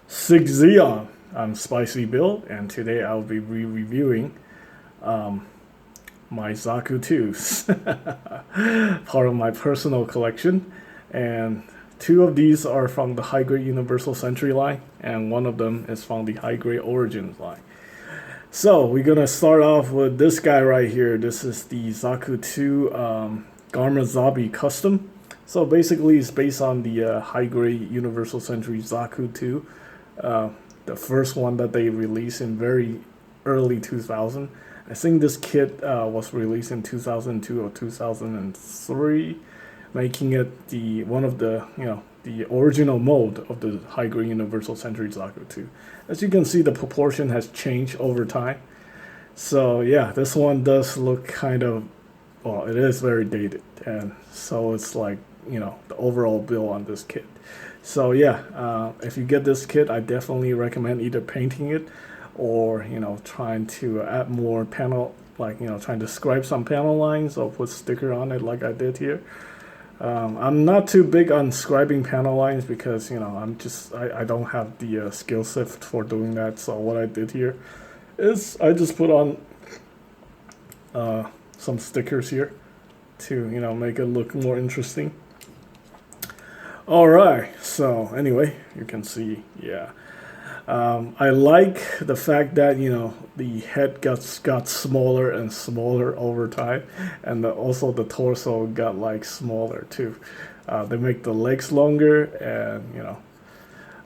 SIEG Zeon. I'm Spicy Bill, and today I'll be reviewing my Zaku 2s, part of my personal collection. And two of these are from the high grade Universal Century line, and one of them is from the high grade Origins line. So we're gonna start off with this guy right here. This is the Zaku 2 Garma Zabi Custom. So basically, it's based on the high grade Universal Century Zaku 2, the first one that they released in very early 2000. I think this kit was released in 2002 or 2003, making it the one of the the original mold of the high grade Universal Century Zaku 2. As you can see, the proportion has changed over time. So yeah, this one does look kind of, well, it is very dated, and so it's like the overall build on this kit. So yeah, if you get this kit, I definitely recommend either painting it or trying to add more panel, like trying to scribe some panel lines or put sticker on it like I did here. I'm not too big on scribing panel lines because I don't have the skill set for doing that. So what I did here is I just put on some stickers here to make it look more interesting. All right, so anyway, you can see, yeah. I like the fact that the head got smaller and smaller over time, and also the torso got like smaller too. They make the legs longer, and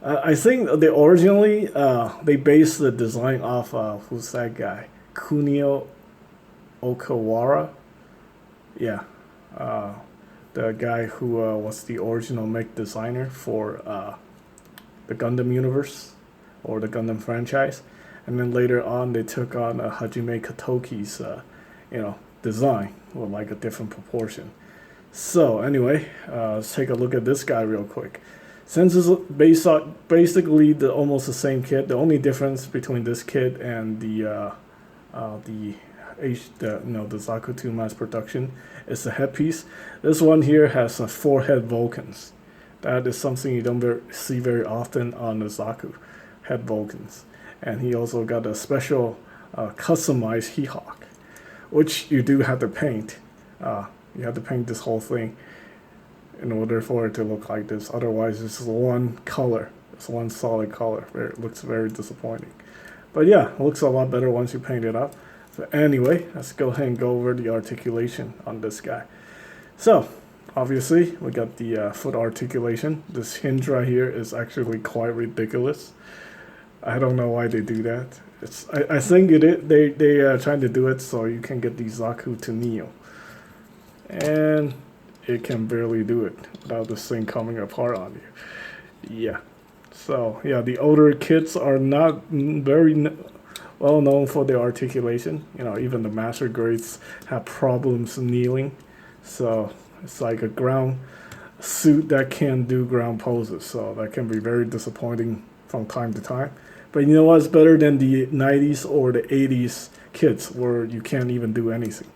I think they originally they based the design off who's that guy, Kunio Okawara, yeah. The guy who was the original make designer for the Gundam universe or the Gundam franchise, and then later on they took on Hajime Katoki's design with like a different proportion. So anyway, let's take a look at this guy real quick. Since it's based on basically almost the same kit, the only difference between this kit and the Zaku 2 mass production is the headpiece. This one here has 4 head Vulcans. That is something you don't see very often on the Zaku head Vulcans. And he also got a special customized He-Hawk, which you do have to paint. You have to paint this whole thing in order for it to look like this. Otherwise, it's one color. It's one solid color. It looks very disappointing. But yeah, it looks a lot better once you paint it up. So anyway, let's go ahead and go over the articulation on this guy. So obviously, we got the foot articulation. This hinge right here is actually quite ridiculous. I don't know why they do that. I think they are trying to do it so you can get the Zaku to kneel, and it can barely do it without this thing coming apart on you. Yeah. So yeah, the older kits are not very well known for their articulation. Even the master grades have problems kneeling. So it's like a ground suit that can do ground poses. So that can be very disappointing from time to time. But you know what's better than the 90s or the 80s kits where you can't even do anything.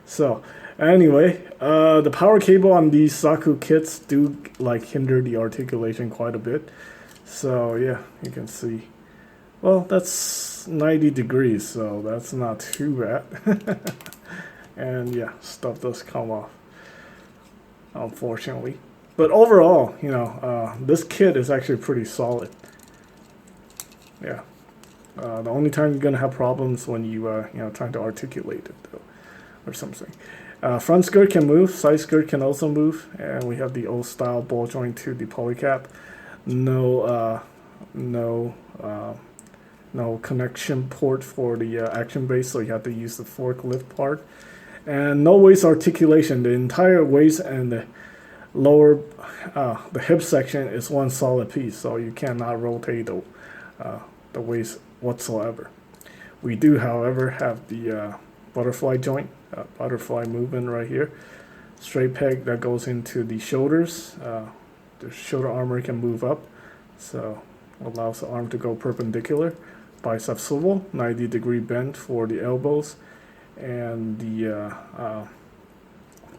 So anyway, the power cable on these Zaku kits do like hinder the articulation quite a bit. So yeah, you can see. Well, that's 90 degrees, so that's not too bad. And yeah, stuff does come off, unfortunately. But overall, this kit is actually pretty solid. Yeah. The only time you're gonna have problems when you trying to articulate it though, or something. Front skirt can move, side skirt can also move, and we have the old style ball joint to the polycap. No connection port for the action base, so you have to use the forklift part. And no waist articulation. The entire waist and the lower, the hip section is one solid piece, so you cannot rotate the waist whatsoever. We do, however, have the butterfly joint, butterfly movement right here. Straight peg that goes into the shoulders. The shoulder armor can move up, so allows the arm to go perpendicular. Bicep swivel, 90-degree bend for the elbows, and the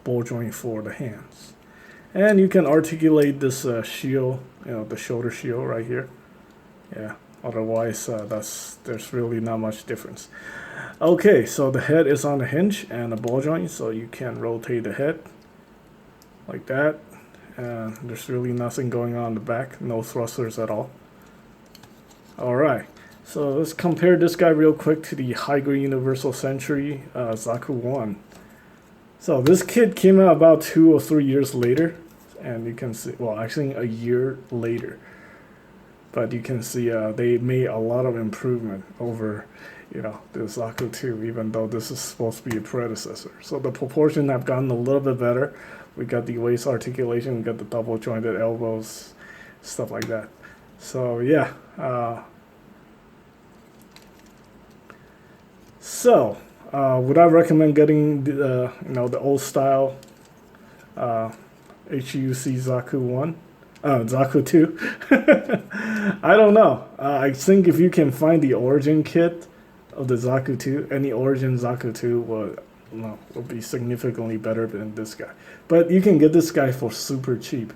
ball joint for the hands. And you can articulate this shield, the shoulder shield right here. Yeah, otherwise there's really not much difference. Okay, so the head is on the hinge and a ball joint, so you can rotate the head like that. And there's really nothing going on in the back, no thrusters at all. Alright, so let's compare this guy real quick to the high-grade Universal Century Zaku 1. So this kit came out about 2 or 3 years later, and you can see, well, actually a year later. But you can see they made a lot of improvement over, the Zaku 2, even though this is supposed to be a predecessor. So the proportion have gotten a little bit better. We got the waist articulation, we got the double jointed elbows, stuff like that. So yeah. Would I recommend getting the old style HGUC Zaku 1? Zaku 2? I don't know. I think if you can find the origin kit of the Zaku 2, any origin Zaku 2 will be significantly better than this guy. But you can get this guy for super cheap.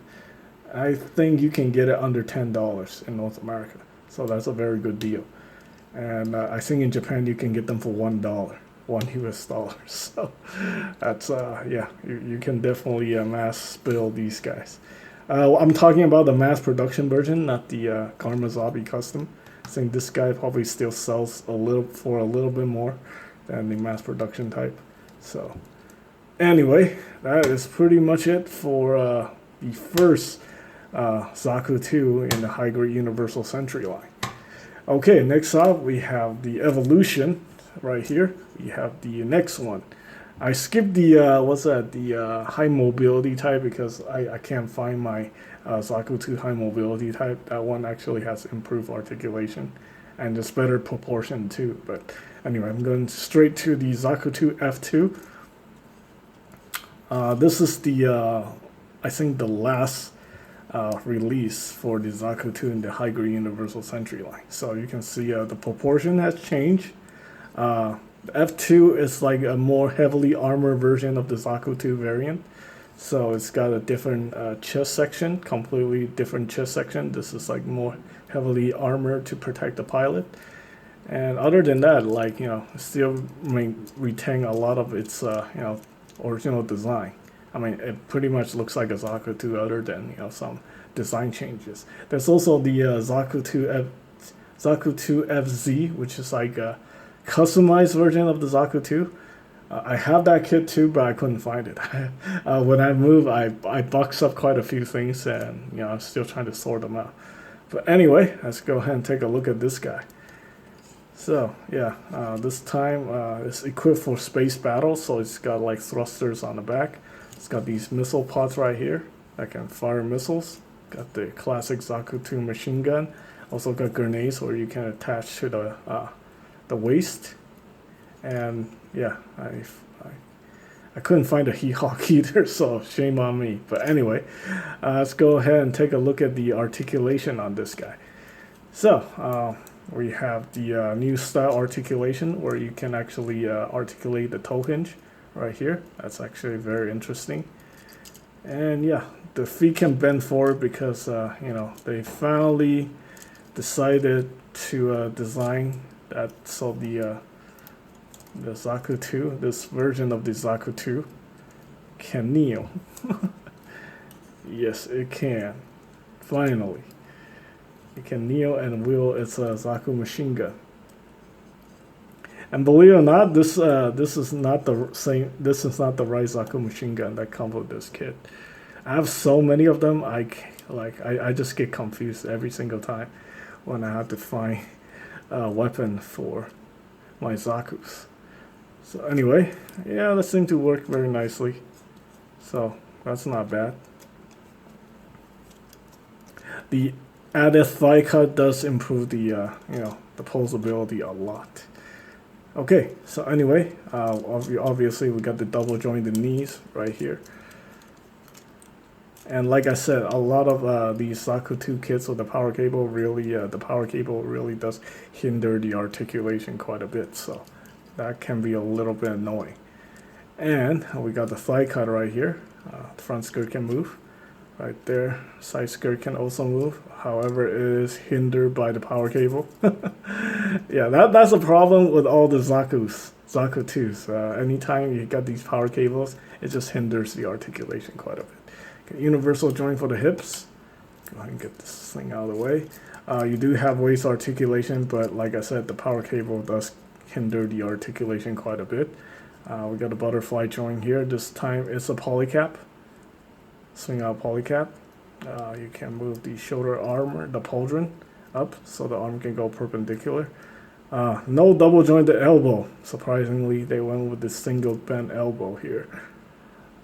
I think you can get it under $10 in North America. So that's a very good deal. And I think in Japan you can get them for $1, $1 US. So that's, you can definitely mass build these guys. I'm talking about the mass production version, not the Karmazabi custom. I think this guy probably still sells for a little bit more than the mass production type. So anyway, that is pretty much it for the first Zaku 2 in the high-grade Universal Century line. Okay, next up we have the Evolution right here. We have the next one. I skipped the the high mobility type because I can't find my Zaku 2 high mobility type. That one actually has improved articulation and just better proportion too. But anyway, I'm going straight to the Zaku 2 F2. This is the I think the last release for the Zaku 2 in the high-grade Universal Century line. So you can see the proportion has changed. The F2 is like a more heavily armored version of the Zaku 2 variant. So it's got a different chest section, completely different chest section. This is like more heavily armored to protect the pilot. And other than that, still retain a lot of its, original design. I mean, it pretty much looks like a Zaku 2 other than, some design changes. There's also the Zaku 2 FZ, which is like a customized version of the Zaku 2. I have that kit too, but I couldn't find it. When I moved, I boxed up quite a few things, and I'm still trying to sort them out. But anyway, let's go ahead and take a look at this guy. So yeah, this time it's equipped for space battle, so it's got like thrusters on the back. It's got these missile pods right here that can fire missiles. Got the classic Zaku 2 machine gun. Also got grenades where you can attach to the waist. And yeah, I couldn't find a He-Hawk either, so shame on me. But anyway, let's go ahead and take a look at the articulation on this guy. So we have the new style articulation where you can actually articulate the toe hinge right here. That's actually very interesting. And yeah, the feet can bend forward because they finally decided to design that so the Zaku 2, this version of the Zaku 2 can kneel. Yes, it can. Finally. It can kneel and wield its Zaku machine gun. And believe it or not, this is not the same. This is not the right Zaku machine gun that comes with this kit. I have so many of them. I just get confused every single time when I have to find a weapon for my Zakus. So anyway, yeah, that seemed to work very nicely. So that's not bad. The added thigh cut does improve the the posability a lot. Okay, so anyway, obviously we got the double jointed knees right here. And like I said, a lot of these Zaku 2 kits with the power cable really does hinder the articulation quite a bit. So that can be a little bit annoying. And we got the thigh cut right here. The front skirt can move. right there. Side skirt can also move, however it is hindered by the power cable. Yeah, that's a problem with all the Zaku 2s. Anytime you got these power cables, it just hinders the articulation quite a bit. Okay, universal joint for the hips. Go ahead and get this thing out of the way. You do have waist articulation, but like I said, the power cable does hinder the articulation quite a bit. We got a butterfly joint here. This time it's a polycap. Swing out polycap. You can move the shoulder armor, the pauldron, up so the arm can go perpendicular. No double jointed elbow. Surprisingly, they went with the single bent elbow here.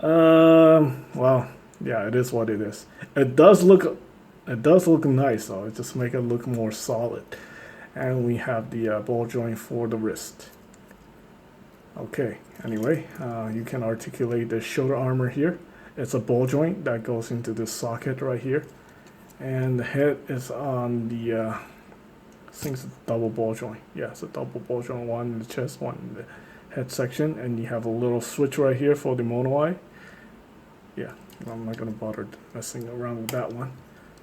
Well, yeah, it is what it is. It does look nice though. It just make it look more solid. And we have the ball joint for the wrist. Okay, anyway, you can articulate the shoulder armor here. It's a ball joint that goes into this socket right here. And the head is on the, I think it's a double ball joint. Yeah, it's a double ball joint, one in the chest, one in the head section. And you have a little switch right here for the mono eye. Yeah, I'm not going to bother messing around with that one.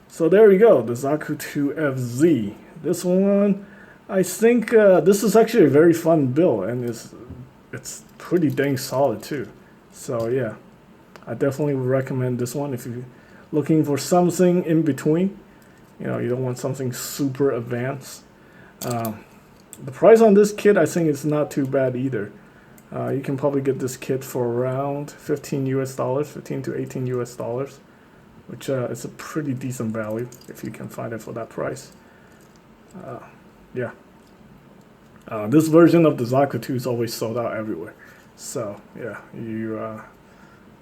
So there you go, the Zaku 2 FZ. This one, I think this is actually a very fun build, and it's pretty dang solid too. So yeah, I definitely would recommend this one if you're looking for something in between. You know, you don't want something super advanced. The price on this kit, I think, is not too bad either. You can probably get this kit for around $15 US, 15 to 18 US dollars, which is a pretty decent value if you can find it for that price. Yeah. This version of the Zaku 2 is always sold out everywhere. So yeah, you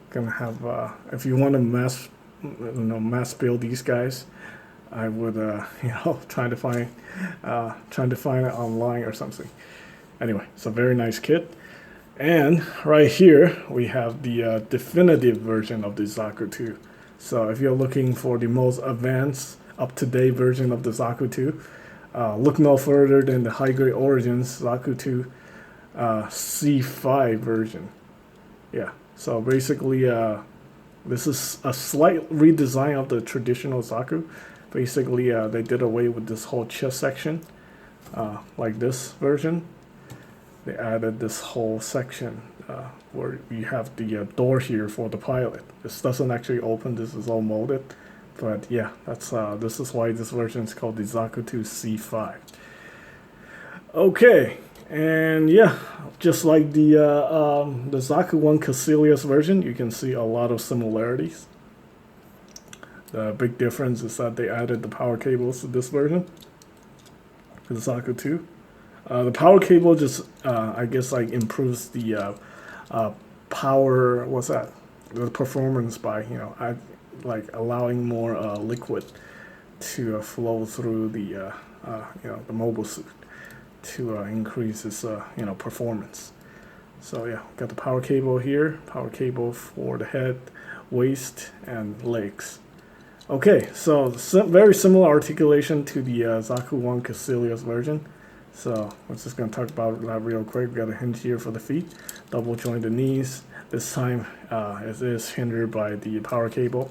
gonna have if you want to mass build these guys, I would trying to find it online or something. Anyway, it's a very nice kit. And right here we have the definitive version of the Zaku 2. So if you're looking for the most advanced, up-to-date version of the Zaku 2, look no further than the high-grade Origins Zaku 2 C5 version. Yeah, so basically this is a slight redesign of the traditional Zaku. Basically they did away with this whole chest section, like this version. They added this whole section where you have the door here for the pilot. This doesn't actually open, this is all molded. But yeah, that's this is why this version is called the Zaku 2 C5. Okay, and yeah, just like the Zaku 1 Caecilius version, you can see a lot of similarities. The big difference is that they added the power cables to this version, to the Zaku 2. The power cable just, I guess, like improves the power. What's that? The performance by like allowing more liquid to flow through the the mobile suit to increase its performance. So yeah, got the power cable here. Power cable for the head, waist, and legs. Okay, so very similar articulation to the Zaku 1 Caecilius version. So we're just going to talk about that real quick. We got a hinge here for the feet, double jointed knees. This time it is hindered by the power cable.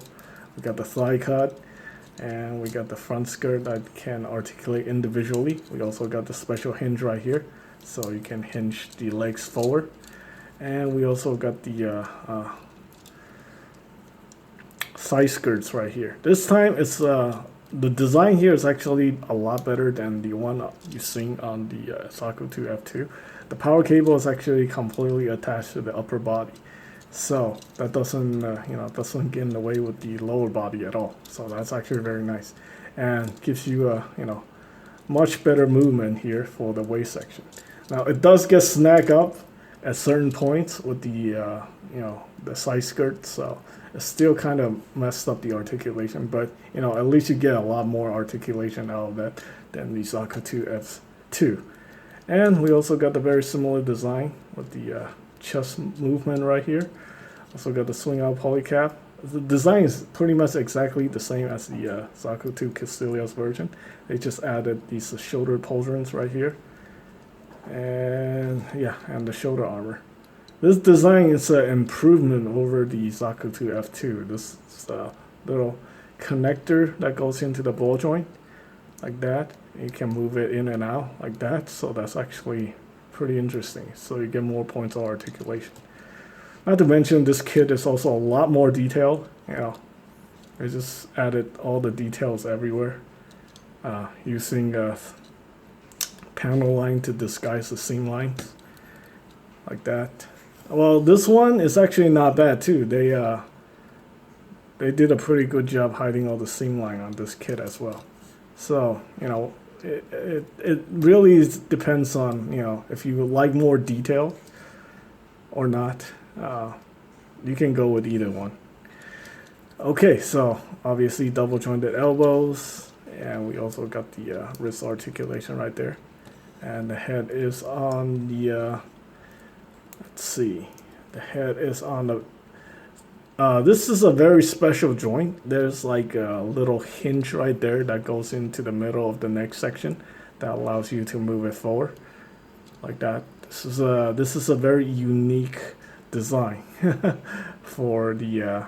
We got the thigh cut, and we got the front skirt that can articulate individually. We also got the special hinge right here, so you can hinge the legs forward. And we also got the side skirts right here. This time it's the design here is actually a lot better than the one you've seen on the Zaku 2 F2. The power cable is actually completely attached to the upper body, so that doesn't doesn't get in the way with the lower body at all. So that's actually very nice, and gives you a much better movement here for the waist section. Now it does get snagged up at certain points with the the side skirt, so it still kind of messed up the articulation, but at least you get a lot more articulation out of that than the Zaku 2 F2. And we also got the very similar design with the chest movement right here. Also got the swing out polycap. The design is pretty much exactly the same as the Zaku 2 Caecilius version. They just added these shoulder pauldrons right here, and yeah, and the shoulder armor. This design is an improvement over the Zaku 2 F2. This is little connector that goes into the ball joint like that. You can move it in and out like that, so that's actually pretty interesting. So you get more points of articulation. Not to mention, this kit is also a lot more detailed. You know, I just added all the details everywhere, using panel line to disguise the seam lines like that. Well, this one is actually not bad too. They did a pretty good job hiding all the seam line on this kit as well. So, you know, it really depends on, you know, if you like more detail or not. You can go with either one. Okay, so obviously double jointed elbows, and we also got the wrist articulation right there. And the head is on the, let's see, the head is on the, this is a very special joint. There's like a little hinge right there that goes into the middle of the neck section that allows you to move it forward like that. This is a very unique design for the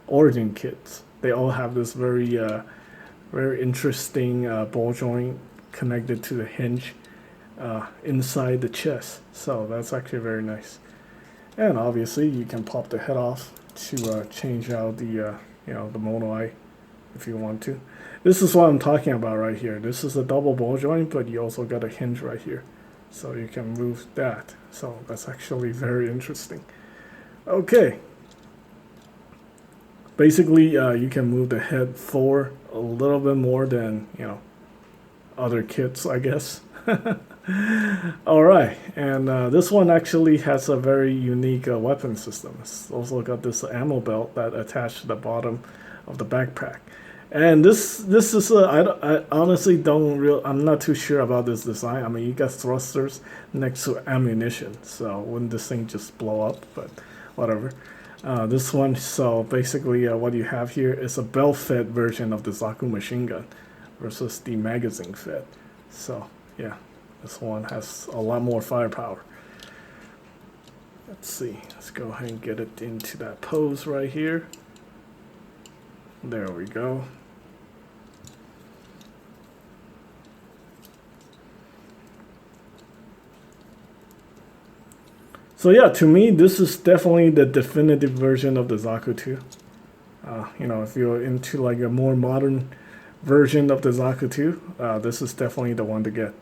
origin kits. They all have this very interesting ball joint connected to the hinge inside the chest. So that's actually very nice. And obviously you can pop the head off to change out the you know, the mono eye if you want to. This is what I'm talking about right here. This is a double ball joint, but you also got a hinge right here, so you can move that. So that's actually very interesting. Okay. Basically, you can move the head forward a little bit more than, you know, other kits, I guess. All right, and this one actually has a very unique weapon system. It's also got this ammo belt that attached to the bottom of the backpack. And this is I honestly I'm not too sure about this design. I mean, you got thrusters next to ammunition, so wouldn't this thing just blow up? But whatever. This one, so basically what you have here is a belt-fed version of the Zaku machine gun versus the magazine-fed. So yeah, this one has a lot more firepower. Let's see, let's go ahead and get it into that pose right here. There we go. So yeah, to me, this is definitely the definitive version of the Zaku 2. You know, if you're into like a more modern version of the Zaku 2, this is definitely the one to get.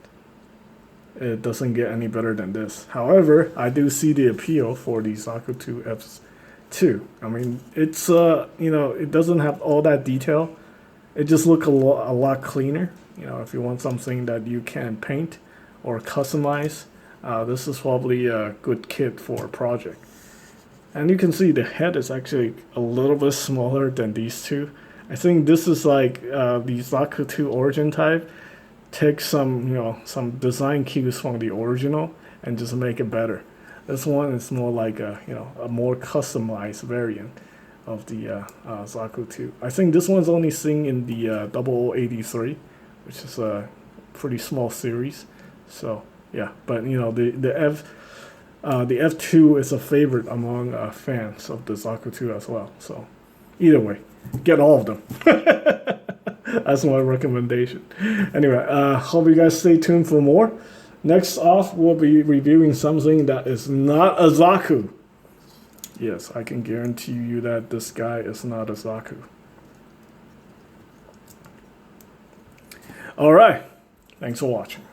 It doesn't get any better than this. However, I do see the appeal for the Zaku 2 F2. I mean, it's you know, it doesn't have all that detail. It just looks a lot cleaner. You know, if you want something that you can paint or customize, this is probably a good kit for a project. And you can see the head is actually a little bit smaller than these two. I think this is like the Zaku 2 origin type. Take some, you know, some design cues from the original and just make it better. This one is more like a, you know, a more customized variant of the Zaku 2. I think this one's only seen in the 0083, which is a pretty small series. So yeah, but you know, the F2 is a favorite among fans of the Zaku 2 as well. So either way, get all of them. That's my recommendation. Anyway, hope you guys stay tuned for more. Next off, we'll be reviewing something that is not a Zaku. Yes, I can guarantee you that this guy is not a Zaku. All right, thanks for watching.